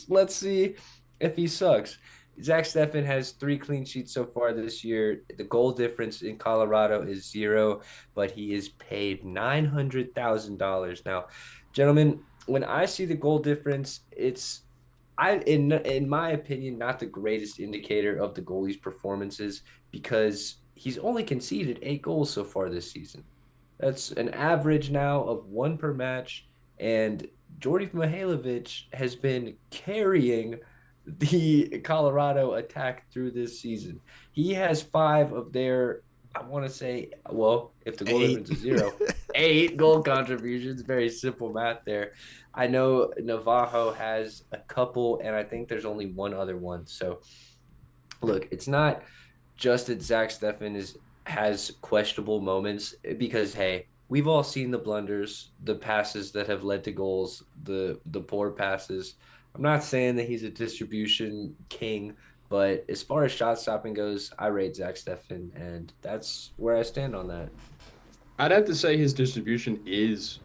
Let's see if he sucks. Zach Steffen has 3 clean sheets so far this year. The goal difference in Colorado is 0, but he is paid $900,000. Now, gentlemen, when I see the goal difference, it's in my opinion not the greatest indicator of the goalie's performances because he's only conceded 8 goals so far this season. That's an average now of 1 per match, and Jordy Mihailovic has been carrying the Colorado attack through this season. He has 5 of their, I want to say, well, if the goal 8. difference is 0, 8 goal contributions. Very simple math there. I know Navajo has a couple, and I think there's only one other one. So, look, it's not just that Zach Steffen has questionable moments because hey, we've all seen the blunders, the passes that have led to goals, the poor passes. I'm not saying that he's a distribution king, But as far as shot stopping goes, I rate Zach Steffen, and that's where I stand on that. I'd have to say his distribution is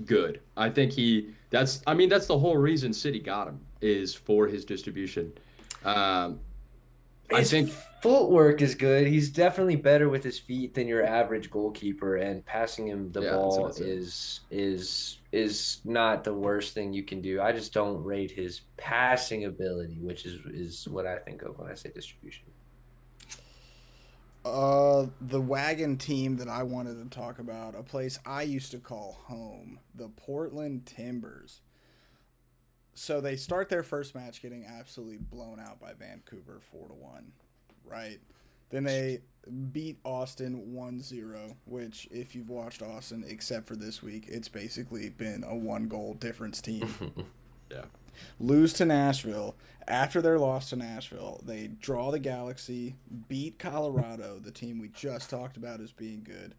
good. I think that's the whole reason City got him is for his distribution. Um, I His think, footwork is good. He's definitely better with his feet than your average goalkeeper, and passing him the yeah, that's what ball I said. is not the worst thing you can do. I just don't rate his passing ability, which is what I think of when I say distribution. The wagon team that I wanted to talk about, a place I used to call home, the Portland Timbers. So they start their first match getting absolutely blown out by Vancouver 4-1, right? Then they beat Austin 1-0, which if you've watched Austin except for this week, it's basically been a one goal difference team. Yeah. Lose to Nashville. After their loss to Nashville, they draw the Galaxy, beat Colorado, the team we just talked about as being good.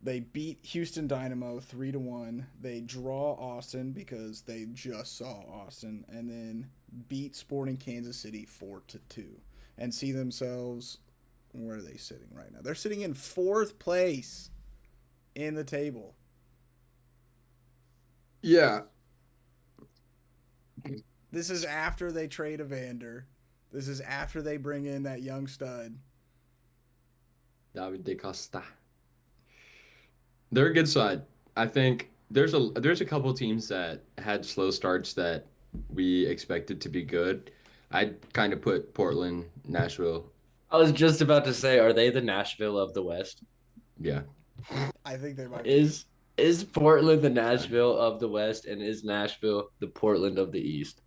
They beat Houston Dynamo 3-1. They draw Austin because they just saw Austin, and then beat Sporting Kansas City 4-2, and see themselves. Where are they sitting right now? They're sitting in fourth place in the table. Yeah. This is after they trade Evander. This is after they bring in that young stud. David De Costa. They're a good side. I think there's a couple teams that had slow starts that we expected to be good. I'd kind of put Portland, Nashville. I was just about to say, are they the Nashville of the West? Yeah. I think they might be. Is Portland the Nashville of the West, and is Nashville the Portland of the East?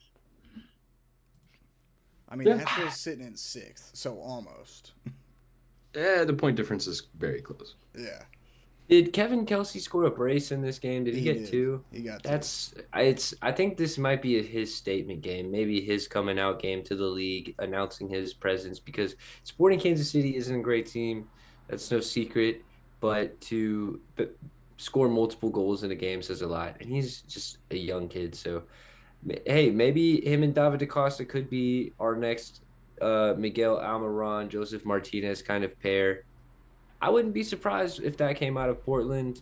I mean, Nashville's sitting in sixth, so almost. Yeah, the point difference is very close. Yeah. Did Kevin Kelsey score a brace in this game? Did he get did. two? He got two. I think this might be his statement game, maybe his coming out game to the league, announcing his presence, because Sporting Kansas City isn't a great team. That's no secret, but to score multiple goals in a game says a lot. And he's just a young kid, so hey, maybe him and David DaCosta could be our next Miguel Almiron, Joseph Martinez kind of pair. I wouldn't be surprised if that came out of Portland.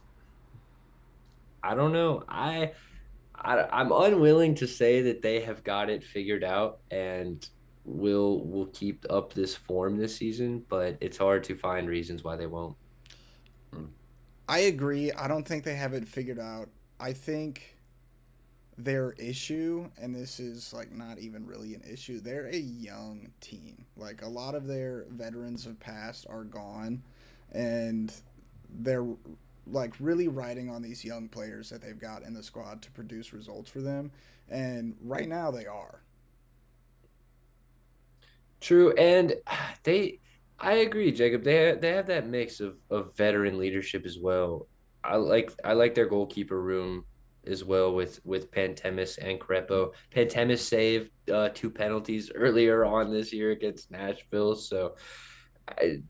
I don't know. I'm unwilling to say that they have got it figured out and will keep up this form this season, but it's hard to find reasons why they won't. I agree. I don't think they have it figured out. I think their issue, and this is like not even really an issue, they're a young team. Like a lot of their veterans of past are gone, and they're like really riding on these young players that they've got in the squad to produce results for them, and right now they are. True, and I agree, Jacob. They have that mix of veteran leadership as well. I like their goalkeeper room as well with Pantemis and Crepo. Pantemis saved two penalties earlier on this year against Nashville, so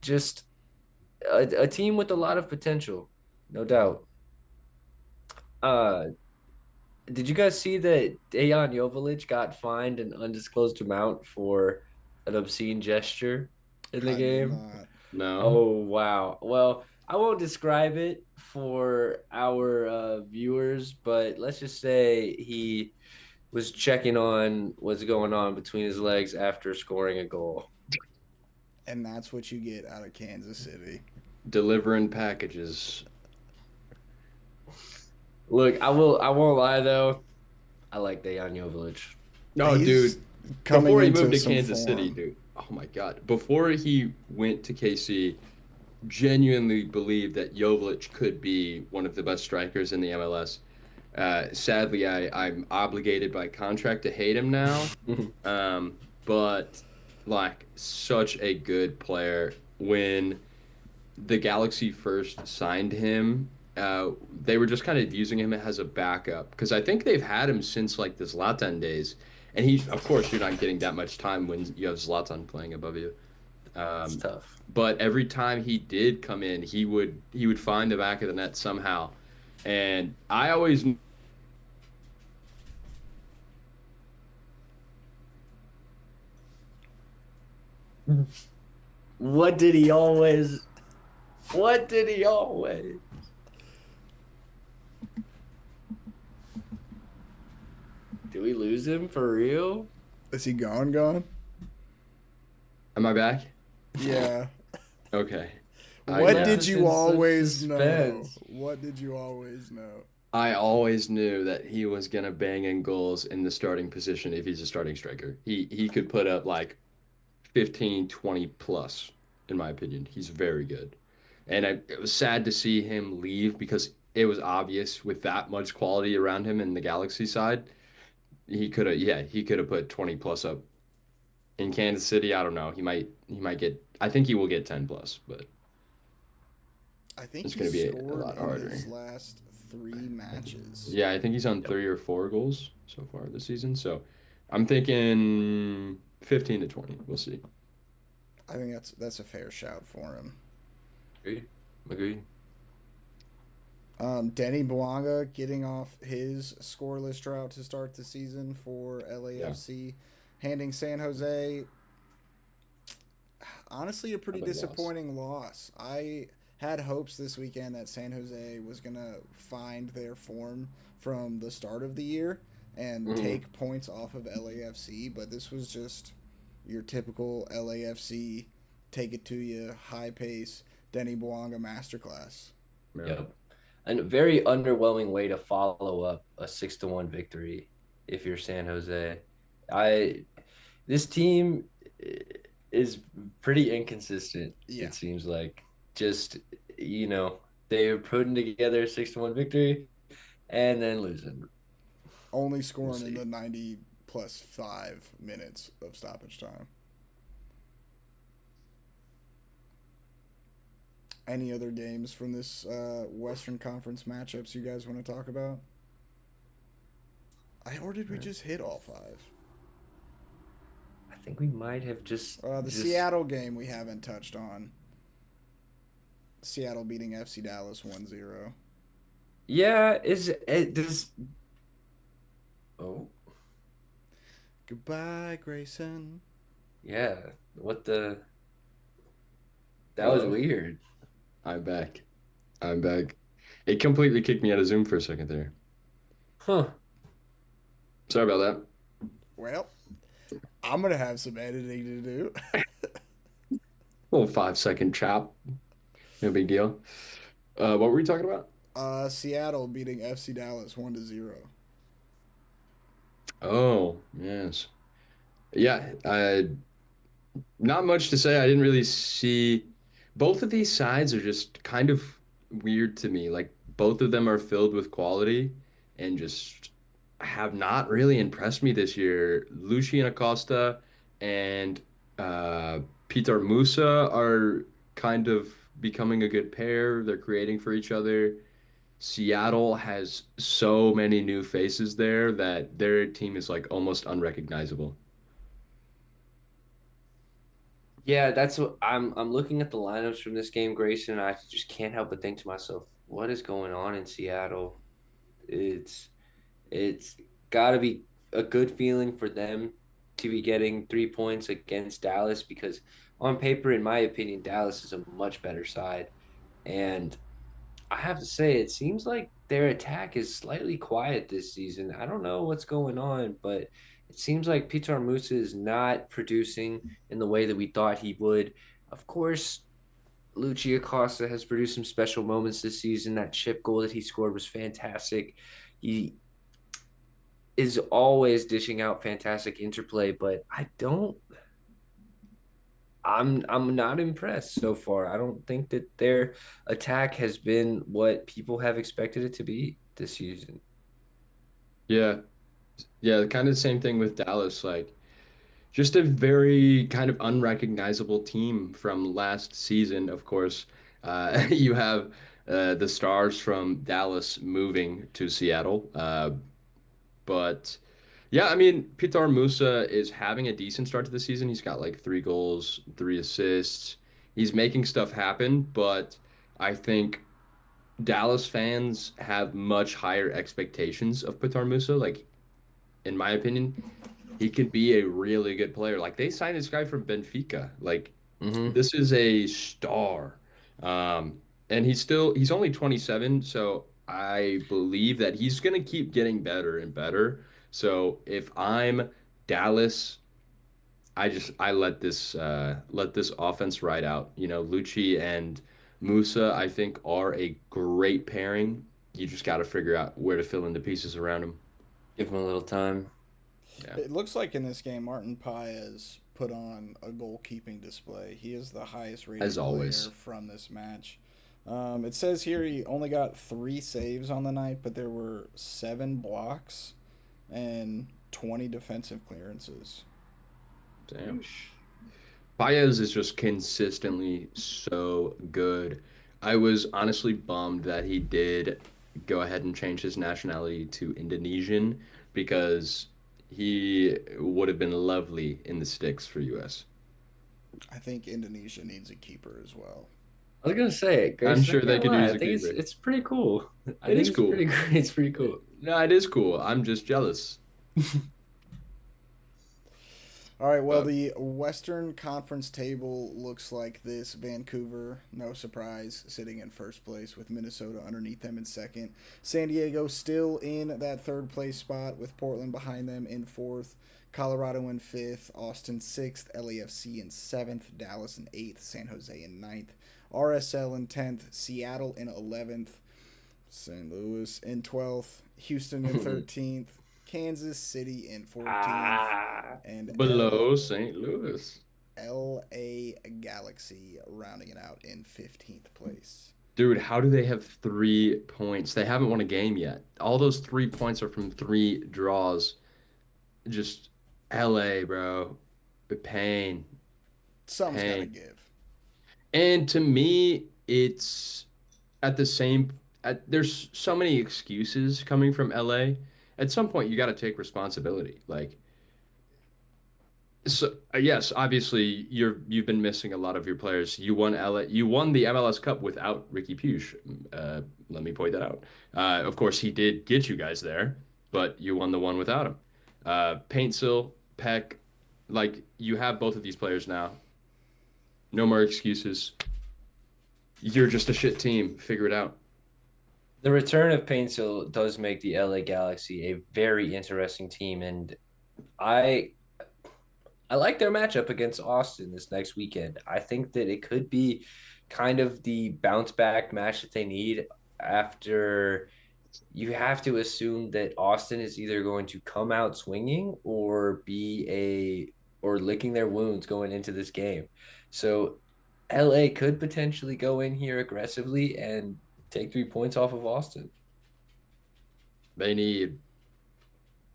just a team with a lot of potential, no doubt. Uh, did you guys see that Dejan Joveljic got fined an undisclosed amount for an obscene gesture in the I did game? not. No. Oh, wow. Well, I won't describe it for our viewers, but let's just say he was checking on what's going on between his legs after scoring a goal. And that's what you get out of Kansas City. Delivering packages. Look, I won't lie though. I like Dejan Joveljic. No, He's dude. coming Before he into moved to some Kansas City, form. dude. Oh my God. Before he went to KC, genuinely believed that Joveljic could be one of the best strikers in the MLS. Sadly, I'm obligated by contract to hate him now. But like such a good player. When the Galaxy first signed him, they were just kind of using him as a backup because I think they've had him since like the Zlatan days. And of course, you're not getting that much time when you have Zlatan playing above you. It's tough. But every time he did come in, he would find the back of the net somehow. And I always What did he always? What did he always? Did we lose him for real? Is he gone? Am I back? Yeah. Okay. What left did us you in such always know? suspense. What did you always know? I always knew that he was gonna bang in goals in the starting position if he's a starting striker. He could put up like 15, 20 plus, in my opinion. He's very good. And it was sad to see him leave because it was obvious with that much quality around him in the Galaxy side. He could have put 20 plus up. In Kansas City, I don't know. He might get I think he will get 10 plus, but I think it's he gonna be a scored lot in harder. his last 3 matches. Yeah, I think he's on Yep. 3 or 4 goals so far this season. So I'm thinking 15 to 20. We'll see. I think that's a fair shout for him. Agreed. Agreed. Denny Bouanga getting off his scoreless drought to start the season for LAFC, handing San Jose honestly a pretty How big disappointing loss. I had hopes this weekend that San Jose was gonna find their form from the start of the year and Mhm. take points off of LAFC, but this was just your typical LAFC take it to you, high pace, Denny Bouanga masterclass. Yeah. Yep. And a very underwhelming way to follow up a 6-1 victory if you're San Jose. I This team is pretty inconsistent, Yeah. it seems like. Just, they're putting together a 6-1 victory and then losing. Only We'll scoring in see. the 90 plus 5 minutes of stoppage time. Any other games from this Western Conference matchups you guys want to talk about? Or did we just hit all 5? I think we might have just The Seattle game we haven't touched on. Seattle beating FC Dallas 1-0. Yeah, is it does oh Goodbye, Grayson. yeah. What the That was Hello. weird. I'm back. I'm back. It completely kicked me out of Zoom for a second there. Huh. Sorry about that. Well, I'm going to have some editing to do. Little 5 second chop. No big deal. What were we talking about? Seattle beating FC Dallas 1-0. Oh, yes. Yeah, not much to say. I didn't really see. Both of these sides are just kind of weird to me. Like both of them are filled with quality and just have not really impressed me this year. Lucian Acosta and uh, Peter Musa are kind of becoming a good pair. They're creating for each other. Seattle has so many new faces there that their team is like almost unrecognizable. Yeah, that's what I'm looking at the lineups from this game, Grayson, and I just can't help but think to myself, what is going on in Seattle? It's it's got to be a good feeling for them to be getting 3 points against Dallas because on paper, in my opinion, Dallas is a much better side. And I have to say, it seems like their attack is slightly quiet this season. I don't know what's going on, but it seems like Pitar Musa is not producing in the way that we thought he would. Of course, Lucia Costa has produced some special moments this season. That chip goal that he scored was fantastic. He is always dishing out fantastic interplay, but I'm not impressed so far. I don't think that their attack has been what people have expected it to be this season. Yeah, yeah, kind of the same thing with Dallas. Like, just a very kind of unrecognizable team from last season, of course. You have the stars from Dallas moving to Seattle. But yeah, I mean, Pitar Musa is having a decent start to the season. He's got like 3 goals, 3 assists. He's making stuff happen, but I think Dallas fans have much higher expectations of Pitar Musa. Like, in my opinion, he could be a really good player. Like they signed this guy from Benfica. Like Mm-hmm. This is a star. And he's only 27, so I believe that he's gonna keep getting better and better. So if I'm Dallas, I let this offense ride out. You know, Lucci and Musa, I think, are a great pairing. You just got to figure out where to fill in the pieces around them. Give him a little time. Yeah, It looks like in this game, Martin Paez put on a goalkeeping display. He is the highest as rated player always. from this match. It says here he only got 3 saves on the night, but there were 7 blocks and 20 defensive clearances. Damn. Baez is just consistently so good. I was honestly bummed that he did go ahead and change his nationality to Indonesian because he would have been lovely in the sticks for US. I think Indonesia needs a keeper as well. I was gonna say, I'm Grayson, I sure they can't could lie. use I a think it's keeper. it's pretty cool. I It think is it's pretty cool. great. It's pretty cool. No, it is cool. I'm just jealous. All right, well, But the Western Conference table looks like this. Vancouver, no surprise, sitting in first place with Minnesota underneath them in second. San Diego still in that third place spot with Portland behind them in fourth. Colorado in fifth, Austin sixth, LAFC in seventh, Dallas in eighth, San Jose in ninth, RSL in 10th, Seattle in 11th, St. Louis in 12th, Houston in 13th, Kansas City in 14th, Ah, and below St. Louis. LA Galaxy rounding it out in 15th place. Dude, how do they have 3 points? They haven't won a game yet. All those 3 points are from three draws. Just LA, bro. Pain, Something's got to pain. give. And to me, it's at the same there's so many excuses coming from LA. At some point, you got to take responsibility. Like, so yes, obviously you've been missing a lot of your players. You won the MLS Cup without Ricky Puig. Let me point that out. Of course, he did get you guys there, but you won the one without him. Paintsil, Peck, like you have both of these players now. No more excuses. You're just a shit team. Figure it out. the return of Painsil does make the LA Galaxy a very interesting team, and I I like their matchup against Austin this next weekend. I think that it could be kind of the bounce back match that they need after you have to assume that Austin is either going to come out swinging or be or licking their wounds going into this game. So LA could potentially go in here aggressively and take 3 points off of Austin. They need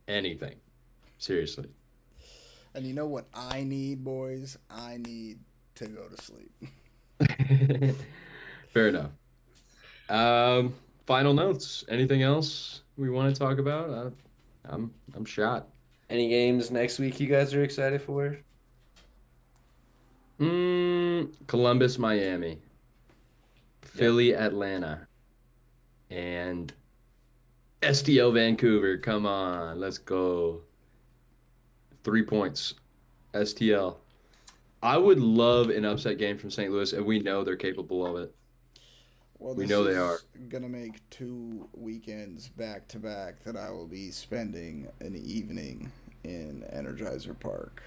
anything. Seriously. And you know what I need, boys? I need to go to sleep. Fair enough. Final notes. Anything else we want to talk about? I'm shot. Any games next week you guys are excited for? Columbus, Miami, Yep. Philly, Atlanta, and STL Vancouver. Come on, let's go. 3 points. STL. I would love an upset game from St. Louis, and we know they're capable of it. Well, We this know they are. is going to make 2 weekends back to back that I will be spending an evening in Energizer Park.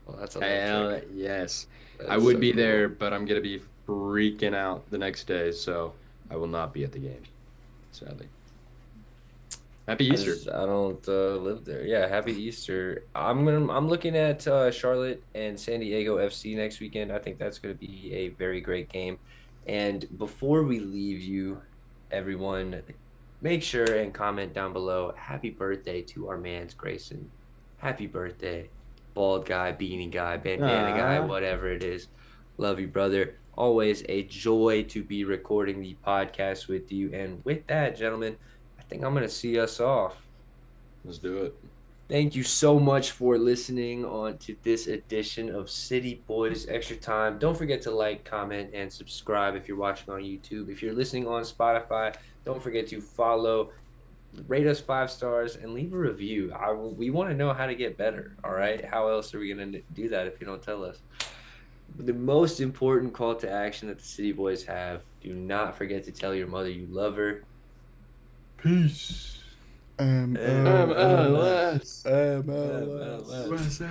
Well, that's Hell electric. yes. I That's would so be cool. there, but I'm gonna be freaking out the next day, so I will not be at the game, sadly. Happy Easter. I don't live there. Yeah, happy Easter. I'm looking at Charlotte and San Diego FC next weekend. I think that's gonna be a very great game. And before we leave you, everyone, make sure and comment down below. Happy birthday to our man's Grayson. Happy birthday, bald guy, beanie guy, bandana guy, Ah, whatever it is. Love you, brother. Always a joy to be recording the podcast with you. And with that, gentlemen, I think I'm going to see us off. let's do it. Thank you so much for listening on to this edition of City Boys Extra Time. Don't forget to like, comment, and subscribe if you're watching on YouTube. If you're listening on Spotify, don't forget to follow, rate us 5 stars, and leave a review. We want to know how to get better. All right, how else are we going to do that if you don't tell us? the most important call to action that the City Boys have: do not forget to tell your mother you love her. Peace. MLS. MLS. MLS. USA.